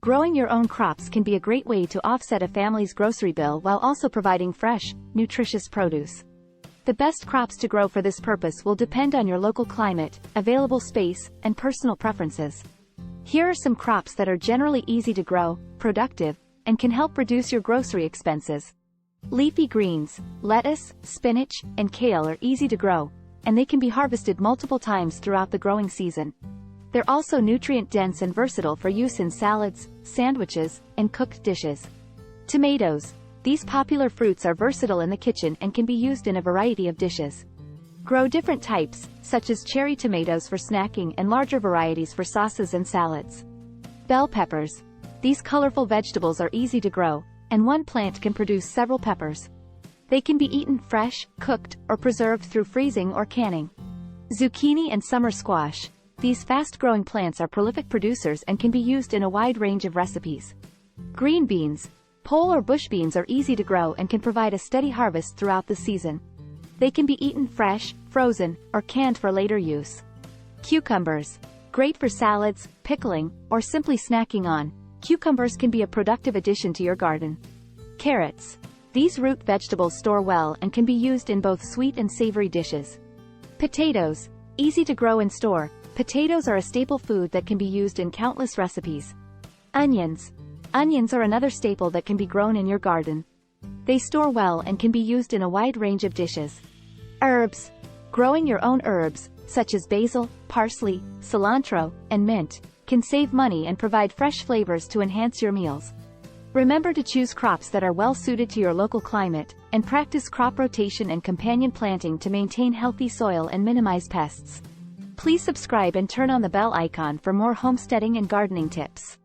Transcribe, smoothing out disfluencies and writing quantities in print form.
Growing your own crops can be a great way to offset a family's grocery bill while also providing fresh, nutritious produce. The best crops to grow for this purpose will depend on your local climate, available space, and personal preferences. Here are some crops that are generally easy to grow, productive, and can help reduce your grocery expenses. Leafy greens, lettuce, spinach, and kale are easy to grow, and they can be harvested multiple times throughout the growing season. They're also nutrient-dense and versatile for use in salads, sandwiches, and cooked dishes. Tomatoes. These popular fruits are versatile in the kitchen and can be used in a variety of dishes. Grow different types, such as cherry tomatoes for snacking and larger varieties for sauces and salads. Bell peppers. These colorful vegetables are easy to grow, and one plant can produce several peppers. They can be eaten fresh, cooked, or preserved through freezing or canning. Zucchini and summer squash. These fast-growing plants are prolific producers and can be used in a wide range of recipes. Green beans. Pole or bush beans are easy to grow and can provide a steady harvest throughout the season. They can be eaten fresh, frozen, or canned for later use. Cucumbers. Great for salads, pickling, or simply snacking on. Cucumbers can be a productive addition to your garden. Carrots. These root vegetables store well and can be used in both sweet and savory dishes. Potatoes. Easy to grow and store, potatoes are a staple food that can be used in countless recipes. Onions. Onions are another staple that can be grown in your garden. They store well and can be used in a wide range of dishes. Herbs. Growing your own herbs, such as basil, parsley, cilantro, and mint, can save money and provide fresh flavors to enhance your meals. Remember to choose crops that are well suited to your local climate, and practice crop rotation and companion planting to maintain healthy soil and minimize pests. Please subscribe and turn on the bell icon for more homesteading and gardening tips.